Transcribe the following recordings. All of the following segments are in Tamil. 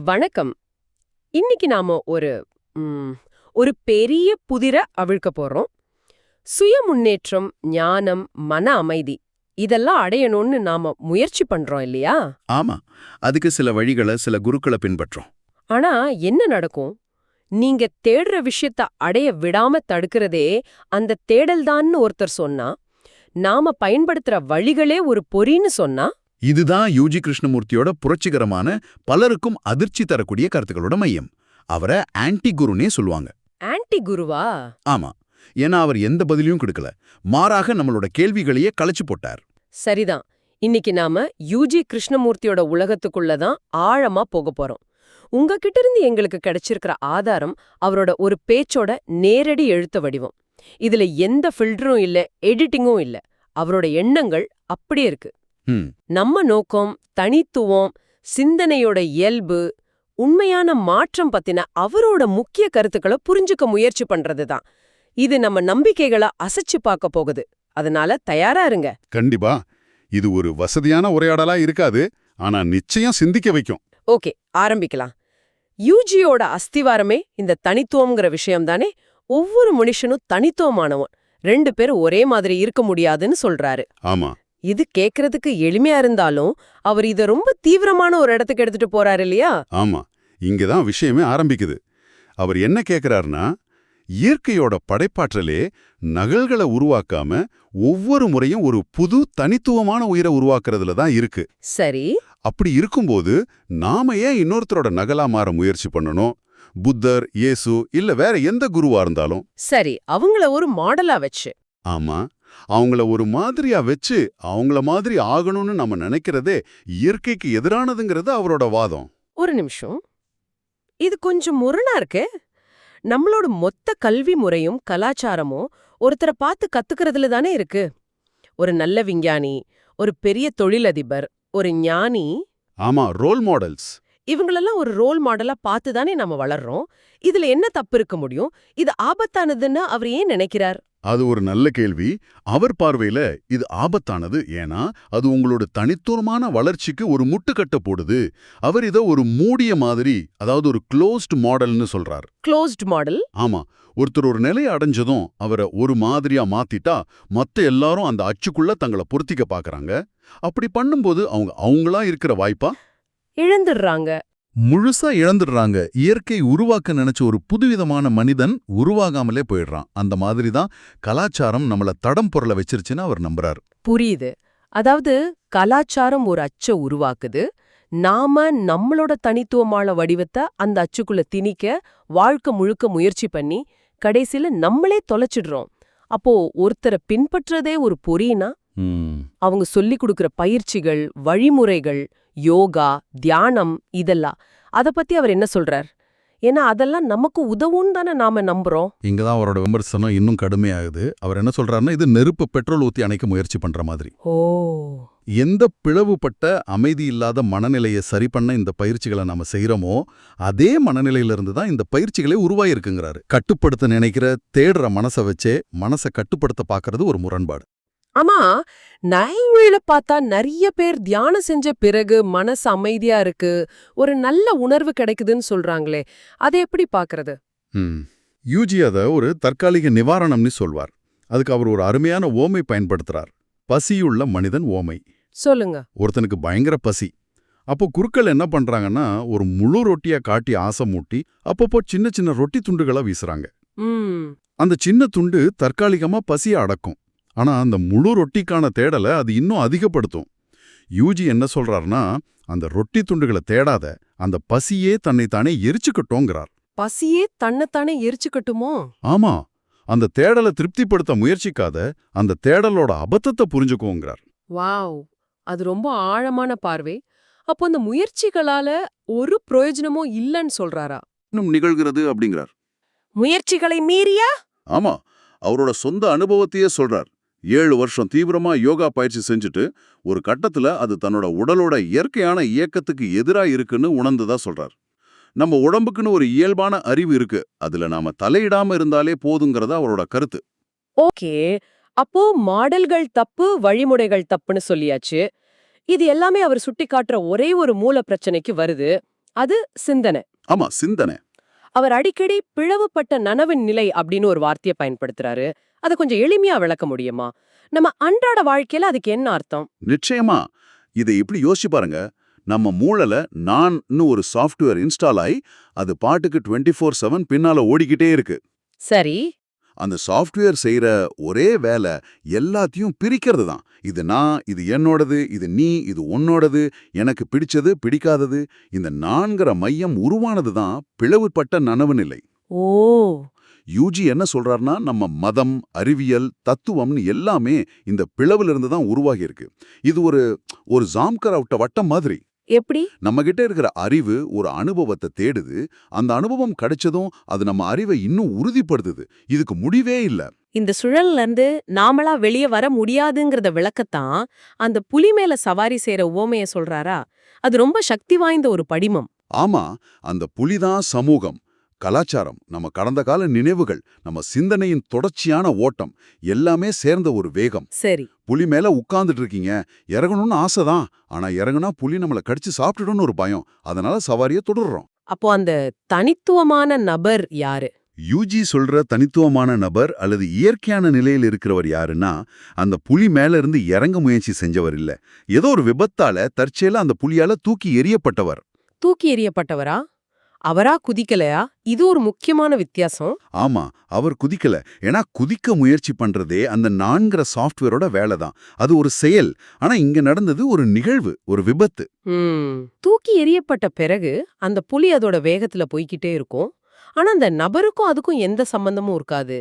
வணக்கம். இன்னைக்கு நாம ஒரு ஒரு பெரிய புதிர அவிழ்க்க போறோம். சுய முன்னேற்றம், ஞானம், மன அமைதி இதெல்லாம் அடையணும்னு நாம முயற்சி பண்றோம் இல்லையா? ஆமா, அதுக்கு சில வழிகளை சில குருக்களை பின்பற்றோம். ஆனா என்ன நடக்கும்? நீங்க தேடுற விஷயத்த அடைய விடாம தடுக்கிறதே அந்த தேடல்தான்னு ஒருத்தர் சொன்னா, நாம பயன்படுத்துற வழிகளே ஒரு பொறின்னு சொன்னா, இதுதான் யூஜி கிருஷ்ணமூர்த்தியோட புரட்சிகரமான, பலருக்கும் அதிர்ச்சி தரக்கூடிய கருத்துக்களோட மையம். அவரை ஆன்டி குருனே சொல்லுவாங்க. ஆன்டி குருவா? ஆமா, ஏன்னா அவர் எந்த பதிலையும் கொடுக்கல, மாறாக நம்மளோட கேள்விகளையே களைச்சு போட்டார். சரிதான். இன்னைக்கு நாம யூஜி கிருஷ்ணமூர்த்தியோட உலகத்துக்குள்ள தான் ஆழமா போக போறோம். உங்ககிட்ட இருந்து எங்களுக்கு கிடைச்சிருக்கிற ஆதாரம் அவரோட ஒரு பேச்சோட நேரடி எழுத்து வடிவம். இதுல எந்த ஃபில்டரும் இல்ல, எடிட்டிங்கும் இல்ல. அவரோட எண்ணங்கள் அப்படியே இருக்கு. நம்ம நோக்கம், தனித்துவம், சிந்தனையோட இயல்பு, உண்மையான மாற்றம் பத்தின அவரோட முக்கிய கருத்துக்களை புரிஞ்சுக்க முயற்சி பண்றதுதான். இது நம்ம நம்பிக்கைகளை அசைச்சு பார்க்க போகுது. அதனால தயாரா இருங்க. கண்டிப்பா. இது ஒரு வசதியான உரையாடலா இருக்காது, ஆனா நிச்சயம் சிந்திக்க வைக்கும். ஓகே, ஆரம்பிக்கலாம். யூஜியோட அஸ்திவாரமே இந்த தனித்துவம்ங்கிற விஷயம் தானே. ஒவ்வொரு மனுஷனும் தனித்துவமானவன், 2 பேரும் ஒரே மாதிரி இருக்க முடியாதுன்னு சொல்றாரு. ஆமா, இது கேக்குறதுக்கு எளிமையா இருந்தாலும் அவர் இத ரொம்ப தீவிரமான ஒரு இடத்துக்கு எடுத்துட்டு போறாரு இல்லையா? ஆமா, இங்கதான் விஷயமே ஆரம்பிக்குது. அவர் என்ன கேக்குறாருன்னா, இயற்கையோட படைப்பாற்றலே நகல்களை உருவாக்காம ஒவ்வொரு முறையும் ஒரு புது தனித்துவமான உயிரை உருவாக்குறதுல தான் இருக்கு. சரி. அப்படி இருக்கும்போது நாம ஏன் இன்னொருத்தரோட நகலா மாற முயற்சி பண்ணணும்? புத்தர், இயேசு இல்ல வேற எந்த குருவா இருந்தாலும் சரி, அவங்கள ஒரு மாடலா வச்சு. ஆமா, அவங்கள ஒரு மாதிரியா வச்சு அவங்கள மாதிரி ஆகணும்னு நம்ம நினைக்கிறதே இயற்கைக்கு எதிரானதுங்கிறது அவரோட வாதம். ஒரு நிமிஷம், இது கொஞ்சம் முரணா இருக்கு. நம்மளோட மொத்த கல்வி முறையும் கலாச்சாரமும் ஒருத்தரை பார்த்து கத்துக்கிறதுல தானே இருக்கு. ஒரு நல்ல விஞ்ஞானி, ஒரு பெரிய தொழிலதிபர், ஒரு ஞானி, ஆமா, ரோல் மாடல்ஸ். இவங்களெல்லாம் ஒரு ரோல் மாடலா பார்த்து தானே நம்ம வளர்றோம். இதுல என்ன தப்பு இருக்க முடியும்? இது ஆபத்தானதுன்னு அவர் ஏன் நினைக்கிறார்? அது ஒரு நல்ல கேள்வி. அவர் பார்வையில இது ஆபத்தானது, ஏன்னா அது உங்களோட தனித்துவமான வளர்ச்சிக்கு ஒரு முட்டுக்கட்டை போடுது. அவர் இதை ஒரு மூடிய மாதிரி, அதாவது ஒரு க்ளோஸ்ட் மாடல்னு சொல்றார். Closed model? ஆமா, ஒருத்தர் ஒரு நிலையை அடைஞ்சதும் அவரை ஒரு மாதிரியா மாத்திட்டா மத்த எல்லாரும் அந்த அச்சுக்குள்ள தங்களை பொருத்திக்க பாக்குறாங்க. அப்படி பண்ணும்போது அவங்க அவங்களா இருக்கிற வாய்ப்பா இழந்துடுறாங்க. முழுசா இழந்துடுறாங்க. இயற்கை உருவாக்க நினைச்ச ஒரு புதுவிதமான மனிதன் உருவாகாமலே போயிடுறான். அந்த மாதிரி தான் கலாச்சாரம் நம்மள தடம் பொருள வச்சிருச்சுன்னு அவர் நம்புறாரு. புரியுது. அதாவது கலாச்சாரம் ஒரு அச்சை உருவாக்குது. நாம நம்மளோட தனித்துவமான வடிவத்தை அந்த அச்சுக்குள்ள திணிக்க வாழ்க்கை முழுக்க முயற்சி பண்ணி கடைசியில நம்மளே தொலைச்சிடுறோம். அப்போ ஒருத்தரை பின்பற்றதே ஒரு பொறினா, அவங்க சொல்லி கொடுக்கிற பயிற்சிகள், வழிமுறைகள், யோகா, தியானம், இதெல்லாம் அத பத்தி அவர் என்ன சொல்றார்? ஏன்னா அதெல்லாம் நமக்கு உதவும் தானே நாம நம்புறோம். இங்கதான் அவரோட விமர்சனம் இன்னும் கடுமையாகுது. அவர் என்ன சொல்றாருன்னா, இது நெருப்பு பெட்ரோல் ஊத்தி அணைக்க முயற்சி பண்ற மாதிரி. ஓ, எந்த பிளவுபட்ட அமைதி இல்லாத மனநிலையை சரி பண்ண இந்த பயிற்சிகளை நாம செய்யறோமோ அதே மனநிலையிலிருந்து தான் இந்த பயிற்சிகளே உருவாயிருக்குங்கிறாரு. கட்டுப்படுத்த நினைக்கிற தேடுற மனசை வச்சே மனசை கட்டுப்படுத்த பாக்குறது ஒரு முரண்பாடு. ஆமா, நடைமுறையில பார்த்தா நிறைய பேர் தியானம் செஞ்ச பிறகு மனசு அமைதியா இருக்கு, ஒரு நல்ல உணர்வு கிடைக்குதுன்னு சொல்றாங்களே, அதை எப்படி பாக்குறது? யூஜி அதை ஒரு தற்காலிக நிவாரணம்னு சொல்வார். அதுக்கு அவர் ஒரு அருமையான ஓமை பயன்படுத்துறார். பசியுள்ள மனிதன் ஓமை. சொல்லுங்க. ஒருத்தனுக்கு பயங்கர பசி. அப்போ குருக்கள் என்ன பண்றாங்கன்னா, ஒரு முழு ரொட்டியா காட்டி ஆசை மூட்டி அப்பப்போ சின்ன சின்ன ரொட்டி துண்டுகளா வீசுறாங்க. அந்த சின்ன துண்டு தற்காலிகமா பசியை அடக்கும். ஆனா அந்த முழு ரொட்டிக்கான தேடலை அது இன்னும் அதிகப்படுத்தும். யூஜி என்ன சொல்றாருன்னா, அந்த ரொட்டி துண்டுகளை தேடாத, அந்த பசியே தன்னைத்தானே எரிச்சுக்கட்டோங்கிறார். பசியே தன்னைத்தானே எரிச்சுக்கட்டுமோ? ஆமா, அந்த தேடலை திருப்திப்படுத்த முயற்சிக்காத, அந்த தேடலோட அபத்தத்தை புரிஞ்சுக்கோங்கிறார். வாவ், அது ரொம்ப ஆழமான பார்வை. அப்போ அந்த முயற்சிகளால ஒரு பிரயோஜனமும் இல்லைன்னு சொல்றாரா? இன்னும் நிகழ்கிறது அப்படிங்கிறார். முயற்சிகளை மீறியா? ஆமா, அவரோட சொந்த அனுபவத்தையே சொல்றார். 7 வருஷம் தீவிரமா யோகா பயிற்சி செஞ்சுட்டு ஒரு கட்டத்துல அது தன்னோட உடலோட இயற்கையான இயக்கத்துக்கு எதிரா இருக்குன்னு உணர்ந்துதான் சொல்றார். நம்ம உடம்புக்குன்னு ஒரு இயல்பான அறிவு இருக்கு, அதுல நாம தலையிடாம இருந்தாலே போதுங்கிறத அவரோட கருத்து. ஓகே, அப்போ மாடல்கள் தப்பு, வழிமுறைகள் தப்புன்னு சொல்லியாச்சு. இது எல்லாமே அவர் சுட்டி காட்டுற ஒரே ஒரு மூல பிரச்சனைக்கு வருது. அது சிந்தனை. ஆமா, சிந்தனை. அவர் அடிக்கடி பிளவுபட்ட நனவின் நிலை அப்படின்னு ஒரு வார்த்தையை பயன்படுத்துறாரு. அதை கொஞ்சம் எளிமையா விளக்க முடியுமா? நம்ம அன்றாட வாழ்க்கையில அதுக்கு என்ன அர்த்தம்? நிச்சயமா. இதை இப்படி யோசிச்சு பாருங்க. நம்ம மூளைல நான்னு ஒரு சாஃப்ட்வேர் இன்ஸ்டால் ஆகி அது பாட்டுக்கு 24/7 பின்னால ஓடிக்கிட்டே இருக்கு. சரி. அந்த சாஃப்ட்வேர் செய்யற ஒரே வேலை எல்லாத்தையும் பிரிக்கிறது தான். இது நான், இது என்னோடது, இது நீ, இது உன்னோடது, எனக்கு பிடிச்சது, பிடிக்காதது. இந்த நான்கிற மையம் உருவானது தான் பிளவுபட்ட நனவு நிலை. ஓ. யூஜி என்ன சொல்றாருன்னா, நம்ம மதம், அறிவியல், தத்துவம்னு எல்லாமே இந்த பிளவிலிருந்து தான் உருவாகி இருக்கு. இது ஒரு ஜாம்கர் அவுட்ட வட்டம் மாதிரி. எப்படி? நம்ம கிட்ட இருக்கிற அறிவு ஒரு அனுபவத்தை தேடுது. அந்த அனுபவம் கிடைச்சதும் அது நம்ம அறிவை இன்னும் உறுதிப்படுத்துது. இதுக்கு முடிவே இல்ல. இந்த சுழல்ல இருந்து நாமளா வெளியே வர முடியாதுங்கிறத விளக்கத்தான் அந்த புலி மேல சவாரி செய்யற உவமைய சொல்றாரா? அது ரொம்ப சக்தி வாய்ந்த ஒரு படிமம். ஆமா, அந்த புலிதான் சமூகம், கலாச்சாரம், நம்ம கடந்த கால நினைவுகள், நம்ம சிந்தனையின் தொடர்ச்சியான ஓட்டம் எல்லாமே சேர்ந்த ஒரு வேகம். சரி. புலி மேல உட்கார்ந்துட்டு இருக்கீங்க, இறங்கணும்னு ஆசைதான். ஆனா இறங்குனா புலி நம்மள கடிச்சு சாப்பிட்டுடும்னு ஒரு பயம். அதனால சவாரிய தொடர்றோம். அப்போ அந்த தனித்துவமான நபர் யாரு? யூஜி சொல்ற தனித்துவமான நபர் அல்லது இயற்கையான நிலையில் இருக்கிறவர் யாருன்னா, அந்த புலி மேல இருந்து இறங்க முயற்சி செஞ்சவர் இல்ல. ஏதோ ஒரு விபத்தால தற்செயலா அந்த புலியால தூக்கி எறியப்பட்டவர். தூக்கி எறியப்பட்டவரா? அவரா குதிக்கலையா? இது ஒரு முக்கியமான வித்தியாசம். ஆமா, அவர் குதிக்கல. ஏன்னா குதிக்க முயற்சி பண்றதே அந்த நான்கிற சாஃப்ட்வேரோட வேலை தான். அது ஒரு செயல். ஆனா இங்க நடந்தது ஒரு நிகழ்வு, ஒரு விபத்து. தூக்கி எறியப்பட்ட பிறகு அந்த புலி அதோட வேகத்துல போய்கிட்டே இருக்கும். ஆனா அந்த நபருக்கும் அதுக்கும் எந்த சம்பந்தமும் இருக்காது.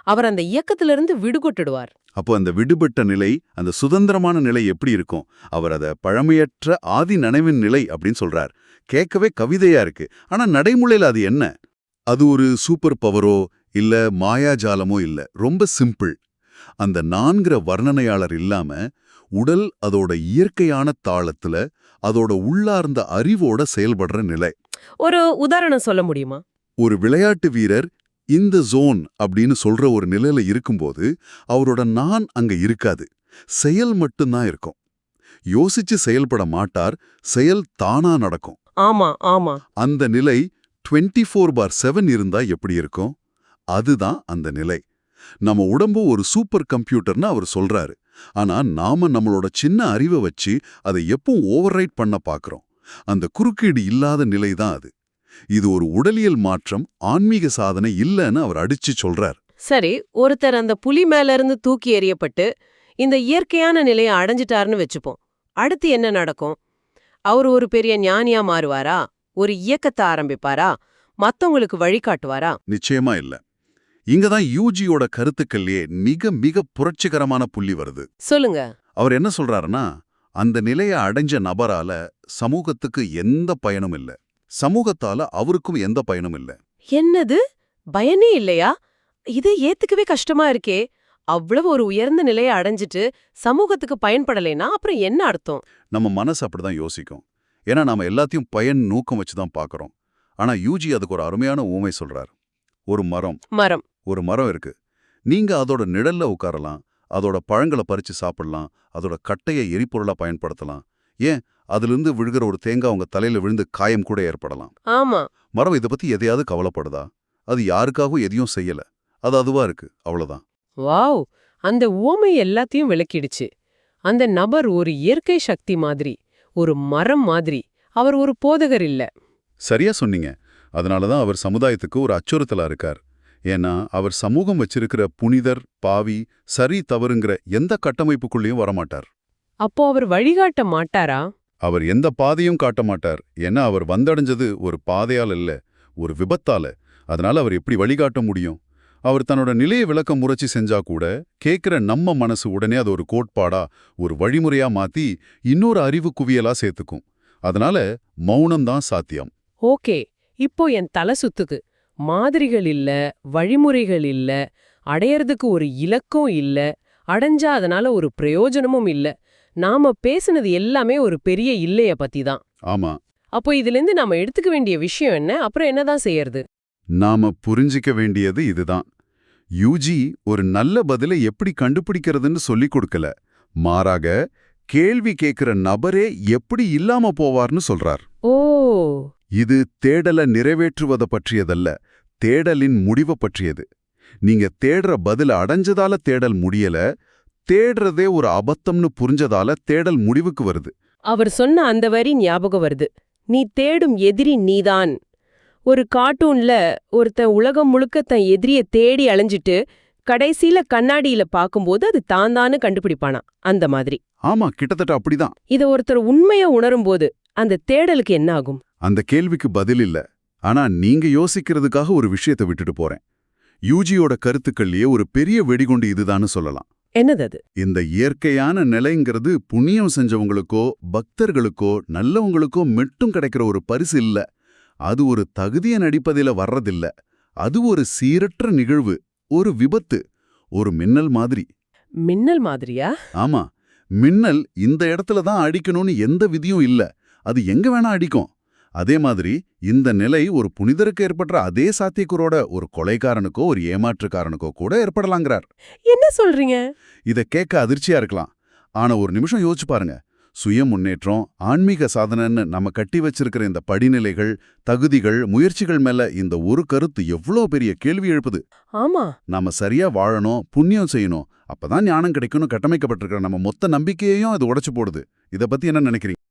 அவர் அந்த இயக்கத்திலிருந்து விடுபட்டுடுவார். அப்போ அந்த விடுபட்ட நிலை, அந்த சுதந்திரமான நிலை எப்படி இருக்கும்? அவர் அத பழமையற்ற ஆதி நனவின் நிலை அப்படின்னு சொல்றார். கேட்கவே கவிதையா இருக்கு. ஆனா நடைமுறையில அது என்ன? அது ஒரு சூப்பர் பவரோ இல்ல மாயாஜாலமோ இல்ல. ரொம்ப சிம்பிள். அந்த நான்கிற வர்ணனையாளர் இல்லாம உடல் அதோட இயற்கையான தாளத்துல அதோட உள்ளார்ந்த அறிவோட செயல்படுற நிலை. ஒரு உதாரணம் சொல்ல முடியுமா? ஒரு விளையாட்டு வீரர் இந்த ஜோன் அப்படின்னு சொல்ற ஒரு நிலையில இருக்கும்போது அவரோட நான் அங்க இருக்காது. செயல் மட்டும்தான் இருக்கும். யோசிச்சு செயல்பட மாட்டார். செயல் தானா நடக்கும். ஆமா ஆமா. அந்த நிலை 24/7 இருந்தா எப்படி இருக்கும்? அதுதான் அந்த நிலை. நம்ம உடம்பு ஒரு சூப்பர் கம்ப்யூட்டர்னு அவர் சொல்றாரு. ஆனா நாம நம்மளோட சின்ன அறிவை வச்சு அதை எப்பவும் ஓவர்ரைட் பண்ண பாக்குறோம். அந்த குறுக்கீடு இல்லாத நிலை தான் அது. இது ஒரு உடலியல் மாற்றம், ஆன்மீக சாதனை இல்லைன்னு அவர் அடிச்சு சொல்றார். சரி, ஒருத்தர் அந்த புலி மேல இருந்து தூக்கி எறியப்பட்டு இந்த இயற்கையான நிலையை அடைஞ்சிட்டாருன்னு வச்சுப்போம். அடுத்து என்ன நடக்கும்? அவர் ஒரு பெரிய ஞானியா மாறுவாரா? ஒரு இயக்கத்தை ஆரம்பிப்பாரா? மத்தவங்களுக்கு வழிகாட்டுவாரா? நிச்சயமா இல்ல. இங்கதான் யூஜியோட கருத்துக்கள்லயே மிக மிக புரட்சிகரமான புள்ளி வருது. சொல்லுங்க. அவர் என்ன சொல்றாருன்னா, அந்த நிலையை அடைஞ்ச நபரால சமூகத்துக்கு எந்த பயனும் இல்ல. சமூகத்தால அவருக்கும் எந்த பயனும் இல்ல. என்னது? பயனே இல்லையா? இதை ஏத்துக்கவே கஷ்டமா இருக்கே. அவ்வளவு ஒரு உயர்ந்த நிலையை அடைஞ்சிட்டு சமூகத்துக்கு பயன்படலைன்னா அப்புறம் என்ன அர்த்தம்? நம்ம மனசு அப்படிதான் யோசிக்கும். ஏன்னா நாம எல்லாத்தையும் பயன் நோக்கம் வச்சுதான் பார்க்கறோம். ஆனா யூஜி அதுக்கு ஒரு அருமையான ஊமை சொல்றார். ஒரு மரம் இருக்கு. நீங்க அதோட நிழல்ல உட்காரலாம், அதோட பழங்களை பறிச்சு சாப்பிடலாம், அதோட கட்டையை எரிபொருளா பயன்படுத்தலாம். ஏன், அதிலிருந்து விழுகிற ஒரு தேங்காய் உங்க தலையில விழுந்து காயம் கூட ஏற்படலாம். ஆமா. மரம் இதை பத்தி எதையாவது கவலைப்படுதா? அது யாருக்காகவும் எதையும் செய்யல. அது அதுவா இருக்கு, அவ்வளவுதான். வாவ், அந்த உவமை எல்லாத்தையும் விளக்கிடுச்சு. அந்த நபர் ஒரு இயற்கை சக்தி மாதிரி, ஒரு மரம் மாதிரி. அவர் ஒரு போதகர் இல்ல. சரியா சொன்னீங்க. அதனாலதான் அவர் சமுதாயத்துக்கு ஒரு அச்சுறுத்தலா இருக்கார். ஏன்னா அவர் சமூகம் வச்சிருக்கிற புனிதர், பாவி, சரி தவறுங்கிற எந்த கட்டமைப்புக்குள்ளேயும் வரமாட்டார். அப்போ அவர் வழிகாட்ட மாட்டாரா? அவர் எந்த பாதையும் காட்ட மாட்டார். ஏன்னா அவர் வந்தடைஞ்சது ஒரு பாதையால் இல்ல, ஒரு விபத்தால. அதனால அவர் எப்படி வழிகாட்ட முடியும்? அவர் தன்னோட நிலையை விளக்க முயற்சி செஞ்சா கூட கேட்கிற நம்ம மனசு உடனே அது ஒரு கோட்பாடா, ஒரு வழிமுறையா மாத்தி இன்னொரு அறிவு குவியலா சேர்த்துக்கும். அதனால மௌனம்தான் சாத்தியம். ஓகே, இப்போ என் தலை சுத்துக்கு. மாதிரிகள் இல்ல, வழிமுறைகள் இல்ல, அடையறதுக்கு ஒரு இலக்கம் இல்ல, அடைஞ்சா அதனால ஒரு பிரயோஜனமும் இல்ல. நாம பேசுனது எல்லாமே ஒரு பெரிய இல்லைய பத்தி தான். ஆமா. அப்போ இதிலிருந்து நாம எடுத்துக்க வேண்டிய விஷயம் என்ன? அப்புறம் என்னதான் செய்யறது? நாம புரிஞ்சிக்க வேண்டியது இதுதான். யூஜி ஒரு நல்ல பதிலை எப்படி கண்டுபிடிக்கிறதுன்னு சொல்லிக் கொடுக்கல. மாறாக கேள்வி கேட்கிற நபரே எப்படி இல்லாம போவார்னு சொல்றார். ஓ. இது தேடலை நிறைவேற்றுவத பற்றியதல்ல, தேடலின் முடிவை பற்றியது. நீங்க தேடுற பதில அடைஞ்சதால தேடல் முடியல, தேடுறதே ஒரு அபத்தம்னு புரிஞ்சதால தேடல் முடிவுக்கு வருது. அவர் சொன்ன அந்த வரி ஞாபகம் வருது. நீ தேடும் எதிரி நீதான். ஒரு கார்ட்டூன்ல ஒருத்தன் உலகம் முழுக்க தன் எதிரிய தேடி அலைஞ்சிட்டு கடைசியில கண்ணாடியில பாக்கும்போது அது தான் தான்னு கண்டுபிடிப்பானா, அந்த மாதிரி. ஆமா, கிட்டத்தட்ட அப்படிதான். இத ஒருத்தர் உண்மைய உணரும்போது அந்த தேடலுக்கு என்ன ஆகும்? அந்த கேள்விக்கு பதில் இல்ல. ஆனா நீங்க யோசிக்கிறதுக்காக ஒரு விஷயத்தை விட்டுட்டு போறேன். யூஜியோட கருத்துக்கள்லயே ஒரு பெரிய வெடிகுண்டு இதுதான்னு சொல்லலாம். என்னது அது? இந்த இயற்கையான நிலைங்கிறது புண்ணியம் செஞ்சவங்களுக்கோ பக்தர்களுக்கோ நல்லவங்களுக்கோ மட்டும் கிடைக்கிற ஒரு பரிசு இல்ல. அது ஒரு தகுதியை அடிப்படையில வர்றதில்ல. அது ஒரு சீரற்ற நிகழ்வு, ஒரு விபத்து, ஒரு மின்னல் மாதிரி. மின்னல் மாதிரியா? ஆமா, மின்னல் இந்த இடத்துல தான் அடிக்கணும்னு எந்த விதியும் இல்ல. அது எங்க வேணா அடிக்கும். அதே மாதிரி இந்த நிலை ஒரு புனிதருக்கு ஏற்பட்ட அதே சாத்தியக்கூறோட ஒரு கொலைக்காரனுக்கோ ஒரு ஏமாற்றுக்காரனுக்கோ கூட ஏற்படலாங்கிறார். என்ன சொல்றீங்க? இத கேட்க அதிர்ச்சியா இருக்கலாம். ஆனா ஒரு நிமிஷம் யோசிச்சு பாருங்க. சுய முன்னேற்றம், ஆன்மீக சாதனைன்னு நம்ம கட்டி வச்சிருக்கிற இந்த படிநிலைகள், தகுதிகள், முயற்சிகள் மேல இந்த ஒரு கருத்து எவ்வளோ பெரிய கேள்வி எழுப்புது. ஆமா. நாம சரியா வாழணும், புண்ணியம் செய்யணும், அப்பதான் ஞானம் கிடைக்கும்னு கட்டமைக்கப்பட்டிருக்கிற நம்ம மொத்த நம்பிக்கையையும் அது உடைச்சு போடுது. இத பத்தி என்ன நினைக்கிறீங்க?